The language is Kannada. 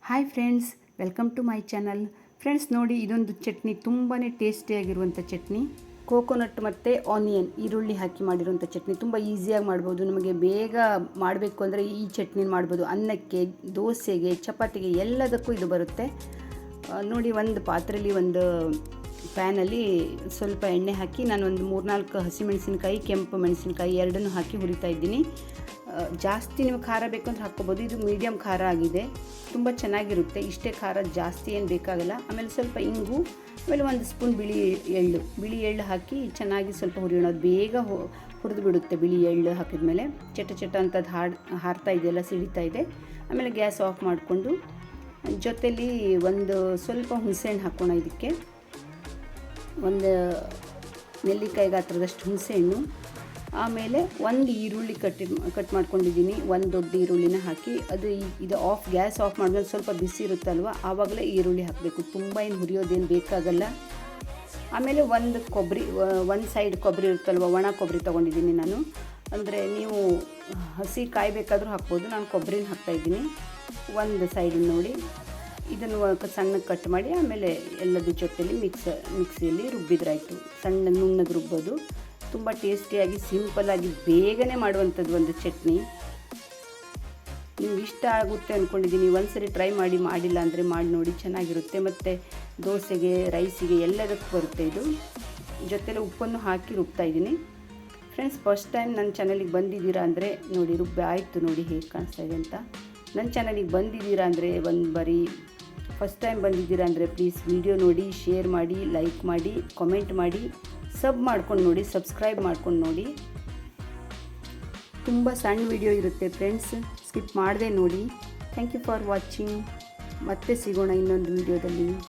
Hi friends, welcome to my channel. Friends ನೋಡಿ, ಇದೊಂದು ಚಟ್ನಿ ತುಂಬಾ ಟೇಸ್ಟಿಯಾಗಿರುವಂಥ ಚಟ್ನಿ. ಕೋಕೋನಟ್ ಮತ್ತು ಆನಿಯನ್ ಈರುಳ್ಳಿ ಹಾಕಿ ಮಾಡಿರುವಂಥ ಚಟ್ನಿ ತುಂಬ ಈಸಿಯಾಗಿ ಮಾಡ್ಬೋದು. ನಮಗೆ ಬೇಗ ಮಾಡಬೇಕು ಅಂದರೆ ಈ ಚಟ್ನಿ ಮಾಡ್ಬೋದು. ಅನ್ನಕ್ಕೆ, ದೋಸೆಗೆ, ಚಪಾತಿಗೆ ಎಲ್ಲದಕ್ಕೂ ಇದು ಬರುತ್ತೆ. ನೋಡಿ, ಒಂದು ಪಾತ್ರೆಯಲ್ಲಿ ಒಂದು ಪ್ಯಾನಲ್ಲಿ ಸ್ವಲ್ಪ ಎಣ್ಣೆ ಹಾಕಿ ನಾನು ಒಂದು 3-4 ಹಸಿಮೆಣಸಿನ್ಕಾಯಿ, ಕೆಂಪು ಮೆಣಸಿನ್ಕಾಯಿ ಎರಡನ್ನೂ ಹಾಕಿ ಹುರಿತಾ ಇದ್ದೀನಿ. ಜಾಸ್ತಿ ನೀವು ಖಾರ ಬೇಕು ಅಂತ ಹಾಕ್ಕೋಬೋದು. ಇದು ಮೀಡಿಯಮ್ ಖಾರ ಆಗಿದೆ, ತುಂಬ ಚೆನ್ನಾಗಿರುತ್ತೆ. ಇಷ್ಟೇ ಖಾರ, ಜಾಸ್ತಿ ಏನು ಬೇಕಾಗಲ್ಲ. ಆಮೇಲೆ ಸ್ವಲ್ಪ ಇಂಗು, ಆಮೇಲೆ 1 ಸ್ಪೂನ್ ಬಿಳಿ ಎಳ್ಳು ಹಾಕಿ ಚೆನ್ನಾಗಿ ಸ್ವಲ್ಪ ಹುರಿಯೋಣ. ಅದು ಬೇಗ ಹುರಿದು ಬಿಡುತ್ತೆ. ಬಿಳಿ ಎಳ್ಳು ಹಾಕಿದ ಮೇಲೆ ಚಟ ಅಂತದ್ದು ಹಾರ್ತಾ ಇದೆಯಲ್ಲ, ಸಿಡಿತಾ ಇದೆ. ಆಮೇಲೆ ಗ್ಯಾಸ್ ಆಫ್ ಮಾಡಿಕೊಂಡು ಜೊತೆಲಿ ಒಂದು ಸ್ವಲ್ಪ ಹುಣಸೆಹಣ್ಣು ಹಾಕೋಣ. ಇದಕ್ಕೆ ಒಂದು ನೆಲ್ಲಿಕಾಯಿ ಗಾತ್ರದಷ್ಟು ಹುಣಸೆಹಣ್ಣು, ಆಮೇಲೆ ಒಂದು ಈರುಳ್ಳಿ ಕಟ್ ಮಾಡ್ಕೊಂಡಿದ್ದೀನಿ. ಒಂದು ದೊಡ್ಡ ಈರುಳ್ಳಿನ ಹಾಕಿ ಇದು ಗ್ಯಾಸ್ ಆಫ್ ಮಾಡಿದ್ಮೇಲೆ ಸ್ವಲ್ಪ ಬಿಸಿ ಇರುತ್ತಲ್ವ, ಆವಾಗಲೇ ಈರುಳ್ಳಿ ಹಾಕಬೇಕು. ತುಂಬ ಏನು ಹುರಿಯೋದೇನು ಬೇಕಾಗಲ್ಲ. ಆಮೇಲೆ ಒಂದು ಸೈಡ್ ಕೊಬ್ಬರಿ ಇರುತ್ತಲ್ವ, ಒಣ ಕೊಬ್ಬರಿ ತೊಗೊಂಡಿದ್ದೀನಿ ನಾನು. ಅಂದರೆ ನೀವು ಹಸಿ ಕಾಯಿ ಬೇಕಾದರೂ ಹಾಕ್ಬೋದು, ನಾನು ಕೊಬ್ಬರಿನ ಹಾಕ್ತಾಯಿದ್ದೀನಿ. ಒಂದು ಸೈಡ್ ನೋಡಿ, ಇದನ್ನು ಸಣ್ಣಗೆ ಕಟ್ ಮಾಡಿ ಆಮೇಲೆ ಎಲ್ಲದ ಜೊತೆಲಿ ಮಿಕ್ಸಿಯಲ್ಲಿ ರುಬ್ಬಿದ್ರಾಯಿತು. ಸಣ್ಣಗೆ ನುಣ್ಣಗೆ ರುಬ್ಬೋದು. ತುಂಬ ಟೇಸ್ಟಿಯಾಗಿ, ಸಿಂಪಲ್ಲಾಗಿ, ಬೇಗನೆ ಮಾಡುವಂಥದ್ದು ಒಂದು ಚಟ್ನಿ. ನಿಮ್ಗೆ ಇಷ್ಟ ಆಗುತ್ತೆ ಅಂದ್ಕೊಂಡಿದ್ದೀನಿ. ಒಂದ್ಸರಿ ಟ್ರೈ ಮಾಡಿಲ್ಲ ಅಂದರೆ ಮಾಡಿ ನೋಡಿ, ಚೆನ್ನಾಗಿರುತ್ತೆ. ಮತ್ತು ದೋಸೆಗೆ, ರೈಸಿಗೆ ಎಲ್ಲದಕ್ಕೂ ಬರುತ್ತೆ ಇದು. ಜೊತೆಲಿ ಉಪ್ಪನ್ನು ಹಾಕಿ ರುಬ್ತಾ ಇದ್ದೀನಿ. ಫ್ರೆಂಡ್ಸ್, ಫಸ್ಟ್ ಟೈಮ್ ನನ್ನ ಚಾನಲಿಗೆ ಬಂದಿದ್ದೀರಾ ಅಂದರೆ ನೋಡಿ, ರುಬ್ಬಿ ಆಯಿತು ನೋಡಿ ಹೇಗೆ ಕಾಣಿಸ್ತಾ ಇದೆ ಅಂತ. ನನ್ನ ಚಾನಲಿಗೆ ಬಂದಿದ್ದೀರಾ ಅಂದರೆ ಫಸ್ಟ್ ಟೈಮ್ ಬಂದಿದ್ದೀರಾ ಅಂದರೆ ಪ್ಲೀಸ್ ವಿಡಿಯೋ ನೋಡಿ, ಶೇರ್ ಮಾಡಿ, ಲೈಕ್ ಮಾಡಿ, ಕಾಮೆಂಟ್ ಮಾಡಿ, ಸಬ್ಸ್ಕ್ರೈಬ್ ಮಾಡ್ಕೊಂಡು ನೋಡಿ. ತುಂಬ ಸಣ್ಣ ವಿಡಿಯೋ ಇರುತ್ತೆ ಫ್ರೆಂಡ್ಸ್, ಸ್ಕಿಪ್ ಮಾಡದೆ ನೋಡಿ. Thank you for watching. ಮತ್ತೆ ಸಿಗೋಣ ಇನ್ನೊಂದು ವಿಡಿಯೋದಲ್ಲಿ.